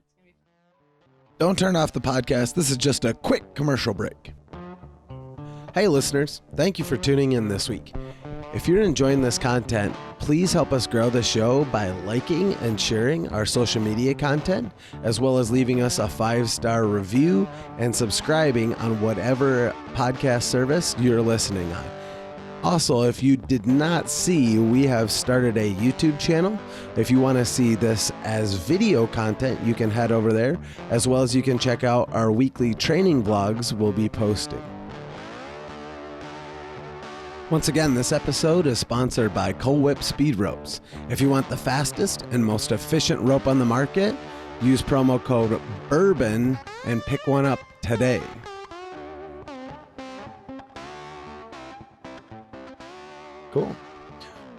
don't turn off the podcast. This is just a quick commercial break. Hey listeners, thank you for tuning in this week. If you're enjoying this content, please help us grow the show by liking and sharing our social media content, as well as leaving us a 5-star review and subscribing on whatever podcast service you're listening on. Also, if you did not see, we have started a YouTube channel. If you want to see this as video content, you can head over there, as well as you can check out our weekly training vlogs we'll be posting. Once again, this episode is sponsored by Coal Whip Speed Ropes. If you want the fastest and most efficient rope on the market, use promo code BOURBON and pick one up today. Cool.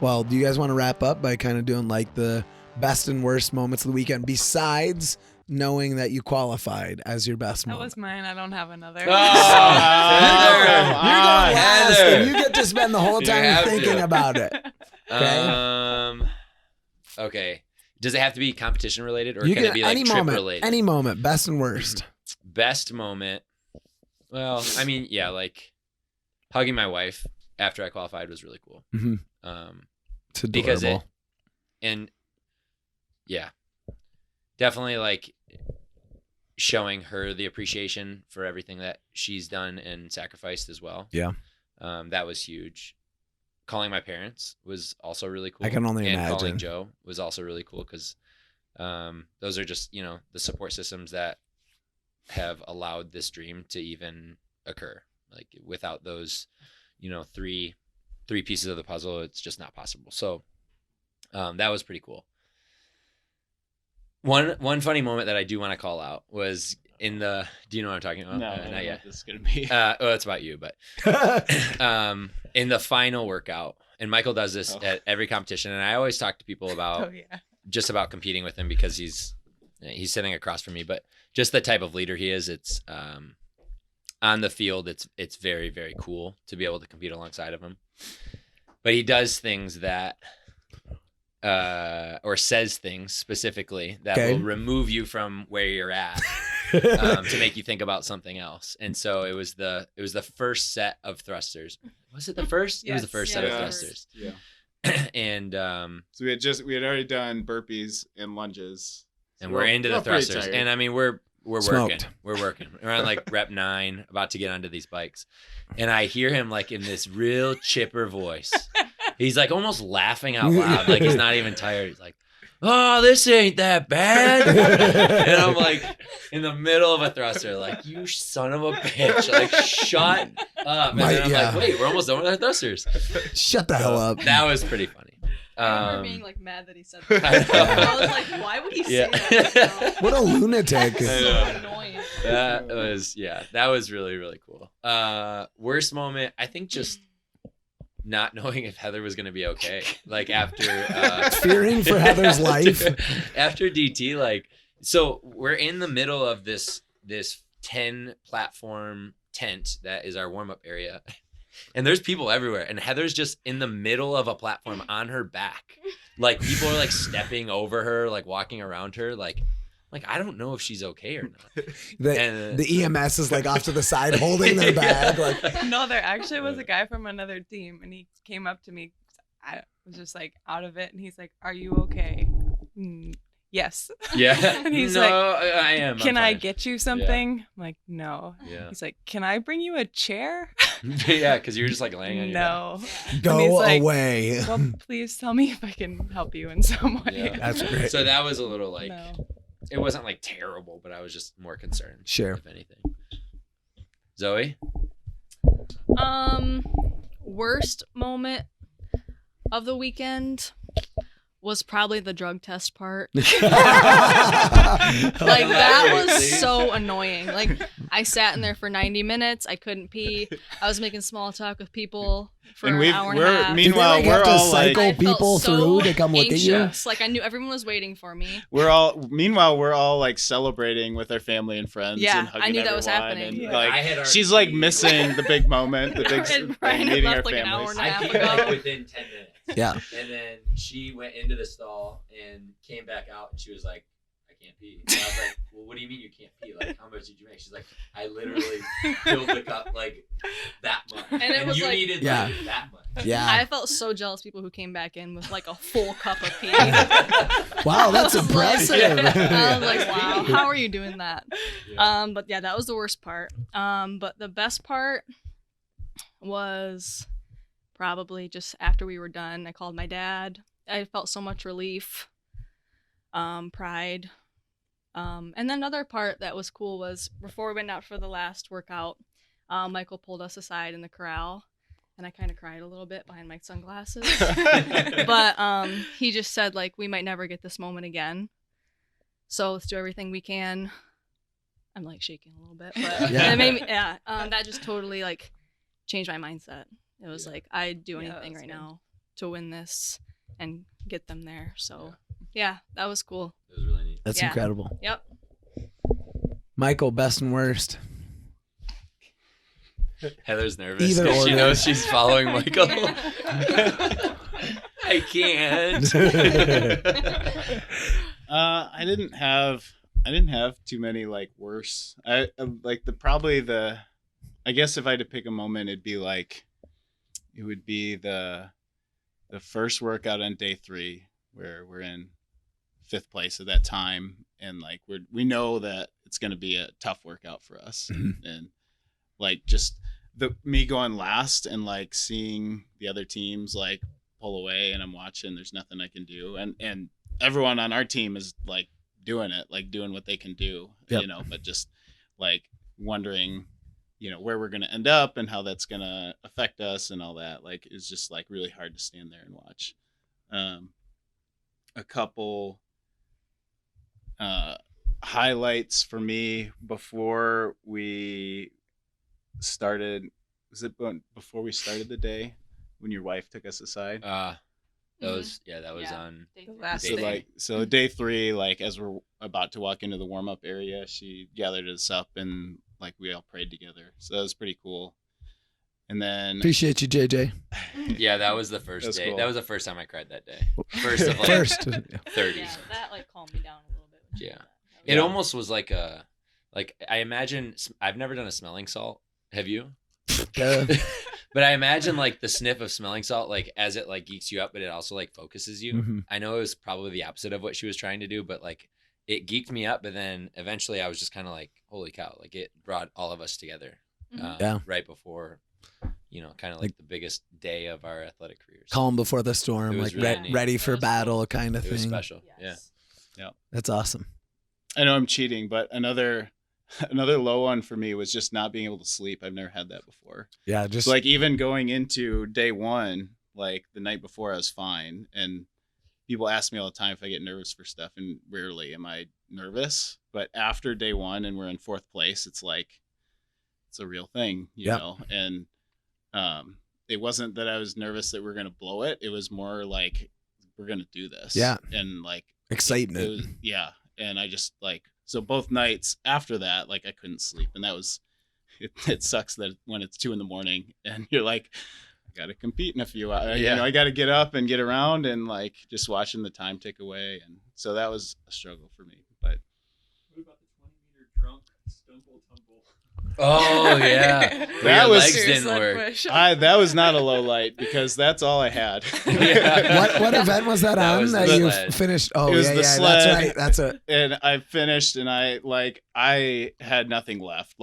Well, do you guys want to wrap up by kind of doing like the best and worst moments of the weekend besides knowing that you qualified as your best That moment? was mine. I don't have another. You're going last, Heather. and you get to spend the whole You time have thinking to. about it. Okay. Okay. Does it have to be competition related, or You can it be like any trip moment, related? any moment, best and worst. Best moment. Well, I mean, yeah, like hugging my wife after I qualified was really cool. Mhm. It's adorable. Because it, and yeah, definitely like showing her the appreciation for everything that she's done and sacrificed as well. Yeah. That was huge. Calling my parents was also really cool. I can only and imagine. calling Joe was also really cool because those are just, the support systems that have allowed this dream to even occur. Like without those, three pieces of the puzzle, it's just not possible. So that was pretty cool. One funny moment that I do want to call out was in the, do you know what I'm talking about? No, I don't know not yet. what this is gonna be. It's about you, but in the final workout, and Michael does this at every competition, and I always talk to people about Oh yeah. just about competing with him because he's sitting across from me, but just the type of leader he is, it's on the field, it's very, very cool to be able to compete alongside of him. But he does things that or says things specifically that will remove you from where you're at to make you think about something else. And so it was the first set of thrusters. Was it the first? It was the first set of thrusters. Yeah. And So we had already done burpees and lunges. and So we're into the pretty thrusters. tired. And I mean we're Smoked. working. We're on like rep 9, about to get onto these bikes. And I hear him like in this real chipper voice. He's like almost laughing out loud, like he's not even tired. He's like, "Oh, this ain't that bad." And I'm like in the middle of a thruster, like, "You son of a bitch!" Like, shut up. And then I'm like, "Wait, we're almost done with our thrusters." Shut the hell up. That was pretty funny. I remember being like mad that he said I that. know. I was like, why would he say Yeah. that? Right now? What a lunatic. I So know. annoying. That was really, really cool. Worst moment, I think just not knowing if Heather was going to be okay. Like after Fearing for Heather's life. after DT, like, so we're in the middle of this 10 platform tent that is our warm-up area. And there's people everywhere. And Heather's just in the middle of a platform on her back. Like people are like stepping over her, like walking around her. Like I don't know if she's okay or not. The EMS is like off to the side holding their bag. Like, No, there actually was a guy from another team, and he came up to me. I was just like out of it, and he's like, "Are you okay?" Yes. Yeah. And he's no, like, I am. "Can I'm I fine." get you something?" I'm like, "No." Yeah. He's like, "Can I bring you a chair?" Yeah, because you're just like laying on your back. No. go And he's like, away. Well, please tell me if I can help you in some way. Yeah. That's great. So that was a little like, No. it wasn't like terrible, but I was just more concerned. Sure. If anything. Zoe? Worst moment of the weekend was probably the drug test part. Like that was so annoying. Like I sat in there for 90 minutes. I couldn't pee. I was making small talk with people for And an hour and a half. meanwhile, Do they, like, we're have to all like, cycle I felt people so through to come look at you? anxious. Like I knew everyone was waiting for me. we're all like celebrating with our family and friends. Yeah, and hugging I knew that was everyone, happening. And, Yeah. like, I had already- she's like missing the big moment, the big And Brian had meeting left, our like, an hour families. and a half I peed ago. like within 10 minutes. Yeah. And then she went into the stall and came back out and she was like, "I can't pee. And I was like, well, what do you mean you can't pee? Like, how much did you make? She's like, I literally filled the cup like that much. And it was you like- needed Yeah. like that much. Yeah. I felt so jealous of people who came back in with like a full cup of pee. Wow, that's impressive. I was like, wow, how are you doing that? Yeah. But yeah, that was the worst part. But the best part was probably just after we were done. I called my dad. I felt so much relief, pride. And then another part that was cool was before we went out for the last workout, Michael pulled us aside in the corral, and I kind of cried a little bit behind my sunglasses. But he just said, like, we might never get this moment again, so let's do everything we can. I'm like shaking a little bit, but Yeah. it made me, that just totally like changed my mindset. It was like I'd do Yeah, anything that's right good. now to win this and get them there. So yeah, that was cool. It was really neat. That's Yeah. incredible. Yep. Michael, best and worst. Heather's nervous Either because she order. knows she's following Michael. I can't. I didn't have too many like worse. I like I guess if I had to pick a moment, it would be the first workout on day 3 where we're in 5th place at that time, and like we know that it's going to be a tough workout for us, and like just me going last and like seeing the other teams like pull away, and I'm watching. There's nothing I can do, and everyone on our team is like doing it, like doing what they can do, Yep. but just like wondering, where we're going to end up and how that's going to affect us and all that. Like, it's just like really hard to stand there and watch. A couple highlights for me before we started. Was it before we started the day when your wife took us aside? That was Yeah. on The last Day day. three. Day 3, like as we're about to walk into the warm-up area, she gathered us up and like we all prayed together. So that was pretty cool. And then Appreciate you, JJ. Yeah, that was the first That's day. cool. That was the first time I cried that day. First of like First. 30. Yeah, that like calmed me down a little bit. when she Yeah. did that. It almost was like I imagine, I've never done a smelling salt. Have you? Uh, But I imagine like the sniff of smelling salt, like as it like geeks you up, but it also like focuses you. Mhm. I know it was probably the opposite of what she was trying to do, but like it geeked me up. But then eventually I was just kind of like, holy cow, like it brought all of us together. Mhm. Yeah. Right before, kind of like the biggest day of our athletic careers. Calm before the storm, It was like really re- neat. ready It for was battle kind of It was thing. special. Yes. That's awesome. I know I'm cheating, but another low one for me was just not being able to sleep. I've never had that before. Yeah, just So like even going into day 1, like the night before I was fine, and people ask me all the time if I get nervous for stuff, and rarely am I nervous. But after day 1 and we're in 4th place, it's like it's a real thing, you Yep. know. And it wasn't that I was nervous that we're gonna blow it. It was more like we're gonna do this. Yeah. And like excitement. it was, yeah. And I just like, so both nights after that, like I couldn't sleep, and that was it sucks that when it's 2 a.m. and you're like, I got to compete in a few hours. Yeah. I got to get up and get around, and like just watching the time tick away. And so that was a struggle for me. But What about the 20-meter drunk stumble tumble? Oh yeah. Where That your was- legs Serious didn't lead work. push. that was not a low light because that's all I had. Yeah. What event was that, That on was that the you sled. finished? Oh It was yeah, the yeah, sled. that's right. That's a And I finished, and I had nothing left.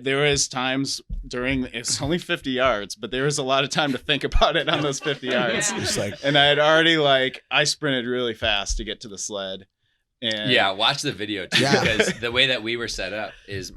There was times during, it's only 50 yards, but there was a lot of time to think about it on those 50 yards. Yeah. just like And I had already I sprinted really fast to get to the sled. And Yeah, watch the video too, Yeah. because the way that we were set up is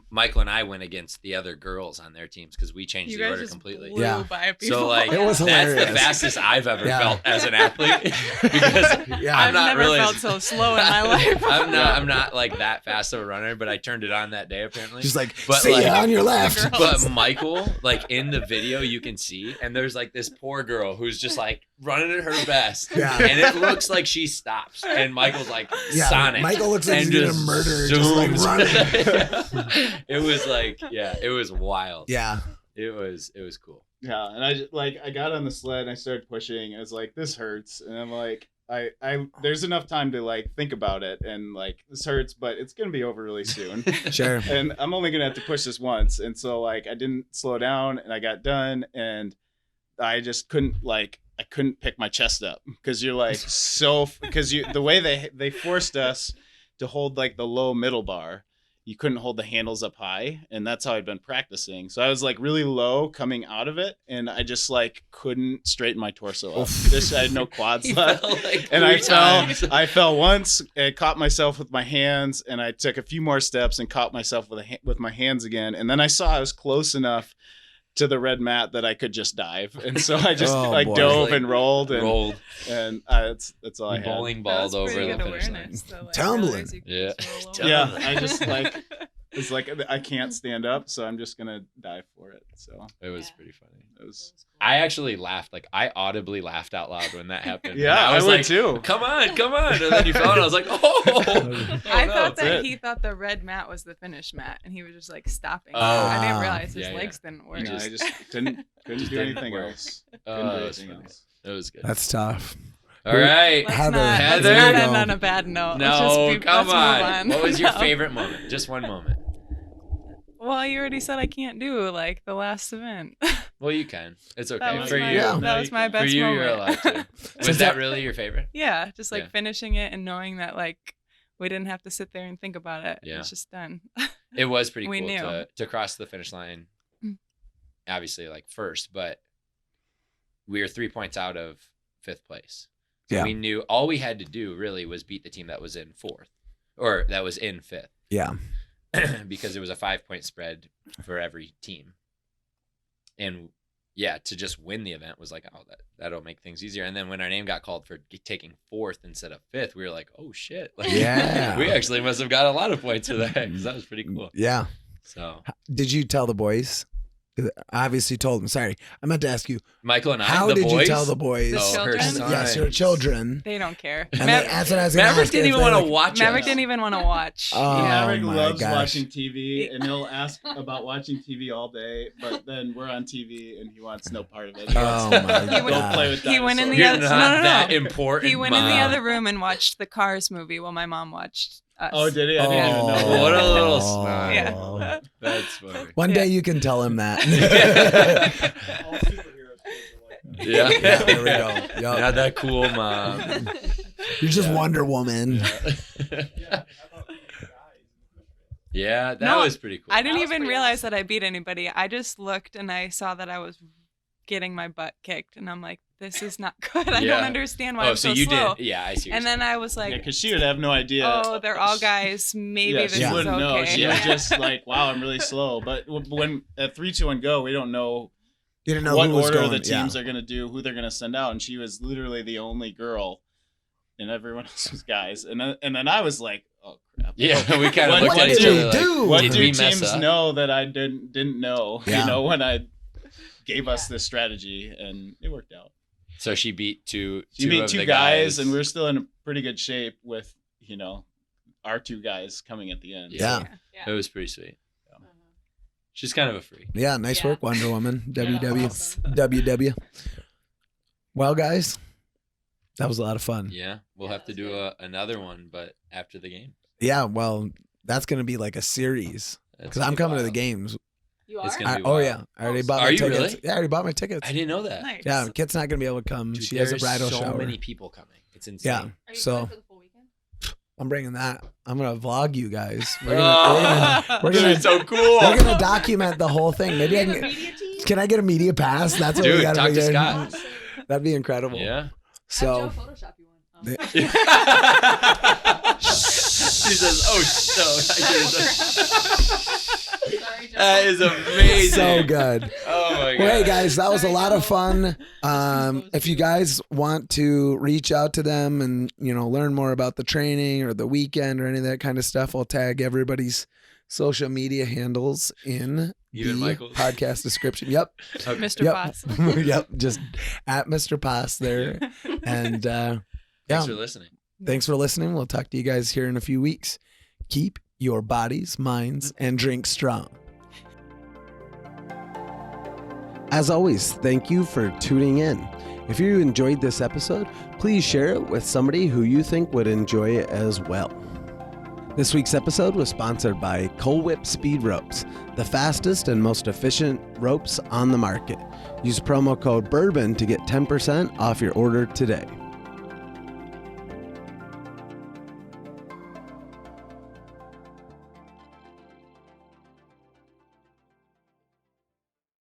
Michael and I went against the other girls on their teams because we changed You the guys order just completely. blew Yeah. by people. So like It was that's the hilarious. fastest I've ever Yeah. felt as an athlete because yeah. I've not never really- felt so slow in my life. I'm not like that fast of a runner, but I turned it on that day apparently. just like But, see like- ya on your left. Girls. But Michael, like in the video, you can see, and there's like this poor girl who's just like running at her best, Yeah. and it looks like she stops, and Michael's like Yeah, Sonic. Michael looks like and he's gonna just murder, just like zooms. running. It was like, yeah, it was wild. Yeah, It was cool. Yeah, and I got on the sled and I started pushing. I was like, this hurts, and I'm like, I there's enough time to like think about it, and like this hurts, but it's gonna be over really soon. Sure. And I'm only gonna have to push this once, and so like I didn't slow down, and I got done, and I just couldn't I couldn't pick my chest up because you're like because the way they forced us to hold like the low middle bar, you couldn't hold the handles up high, and that's how I'd been practicing. So I was like really low coming out of it, and I just like couldn't straighten my torso up. I had no quads left, like and 3 times. I fell once, and caught myself with my hands, and I took a few more steps and caught myself with my hands again, and then I saw I was close enough to the red mat that I could just dive, and so I just boy. dove Like, and rolled, and that's all I had. bowling That was balled over pretty the good finish line. awareness. So, like, Tumbling. realize you can Yeah. just roll Yeah, over. I just like it's like I can't stand up, so I'm just gonna dive for it. So It was Yeah. pretty funny. it was I actually laughed. Like I audibly laughed out loud when that happened. yeah, And I was would like, too. Come on. And then you fell, and I was like, oh. I no. thought that's that it. he thought the red mat was the finish mat, and he was just like stopping. Oh. I didn't realize his Yeah, legs didn't work. I just couldn't do didn't anything work. else. Oh, Couldn't do that was anything funny. else. It was good. That's tough. All right. Let's Heather. not, Heather. let's not There you end go. on a bad note. No, come let's on. move on. What was your No. favorite moment? Just one moment. Well, you already said I can't do like the last event. Well, you can. It's okay. That was For my, you. Yeah. that was my For best you, moment. you're allowed to. Was Since that I- really your favorite? Yeah, just like Yeah. finishing it and knowing that like we didn't have to sit there and think about it. Yeah. It's just done. It was pretty We cool knew. to cross the finish line. Mm. Obviously, like first, but we were 3 points out of 5th place. So Yeah. we knew all we had to do really was beat the team that was in 4th, or that was in 5th, Yeah. because it was a 5-point spread for every team. And yeah, to just win the event was like, oh, that'll make things easier. And then when our name got called for taking 4th instead of 5th, we were like, oh shit, like, Yeah. we actually must have got a lot of points for that, because that was pretty cool. Yeah. So Did you tell the boys? I obviously told them. Sorry. I meant to ask you, Michael and I, how the did boys, you tell the boys? The Oh, her children? son. Yes, your children. They don't care. And Mav- that's what I was gonna Maverick ask didn't if even they're want to like- watch Maverick us. didn't even want to watch. Oh, Maverick my loves gosh. watching TV, and he'll ask about watching TV all day, but then we're on TV, and he wants no part of it. He Oh, wants my to He go God. play with He went in the dinosaurs. You're other- not no. that important. He went in the Mom. other room and watched the Cars movie while my mom watched us. Oh, did he? I didn't even know. Oh. What a little Oh. snot. Yeah. That's funny. One day Yeah. you can tell him that. All superheroes are like Yeah. Yeah, there we go. Yup. Not that cool, mom. You're just Wonder Woman. Yeah, how about being guys? Yeah, that No, was pretty cool. I didn't That was even pretty realize that I beat anybody. I just looked and I saw that I was getting my butt kicked, and I'm like, this is not good. I Yeah. don't understand why Oh, I'm so so you slow. did. Yeah, I see. What And you're then I was Yeah, like, because she would have no idea. oh, they're all guys. Maybe Yeah, this she is wouldn't know. okay. She was just like, "Wow, I'm really slow." But when at 3, 2, 1, go, we don't know You didn't know what who was order going. the teams yeah. are going to do, who they're going to send out, and she was literally the only girl, and everyone else was guys. And then I was like, "Oh crap!" Yeah, we kind of What looked at did each we other like, do? What did do we mess teams up? know that I didn't know? Yeah. You know, when I gave us this strategy, and it worked out. So she beat two She beat of 2 the guys, and we were still in a pretty good shape with our 2 guys coming at the end. Yeah. It was pretty sweet. She's kind of a freak. Yeah, nice Yeah. work, Wonder Woman. WW. Awesome. WW. Well, guys, that was a lot of fun. Yeah, we'll Yeah, have to that's do good. another one, but after the game. Yeah, well, that's going to be like a series That's because I'm gonna coming be to the wild. games. You It's are? gonna be Oh, wild. yeah. I already bought Are my you tickets. really? Yeah, I already bought my tickets. I didn't know that. Nice. Yeah, Kit's not going to be able to come. Dude, She has a there's bridal so shower. many people coming. It's insane. Yeah, Are you so going for the full weekend? I'm bringing that. I'm going to vlog you guys. We're Oh, gonna, we're dude, gonna, it's so cool. we're gonna document the whole thing. Maybe I You can have a media team? Can I get a media pass? That's what we Dude, got talk to get. Scott. That'd be incredible. Yeah. So Have Joe Photoshop you one. Yeah. She says, "Oh, so Sorry, Joe. that is amazing. so good. Oh my god. Well, hey guys, that was a Sorry, lot of Joe. fun. If you guys want to reach out to them and learn more about the training or the weekend or any of that kind of stuff, I'll tag everybody's social media handles in Even the Michael's? podcast description. Yep, Mr. yep, Boss. yep. Just at Mr. Pass there. And Thanks yeah, for listening. thanks for listening. We'll talk to you guys here in a few weeks. Keep your bodies, minds, and drinks strong. As always, thank you for tuning in. If you enjoyed this episode, please share it with somebody who you think would enjoy it as well. This week's episode was sponsored by Coal Whip Speed Ropes, the fastest and most efficient ropes on the market. Use promo code BOURBON to get 10% off your order today.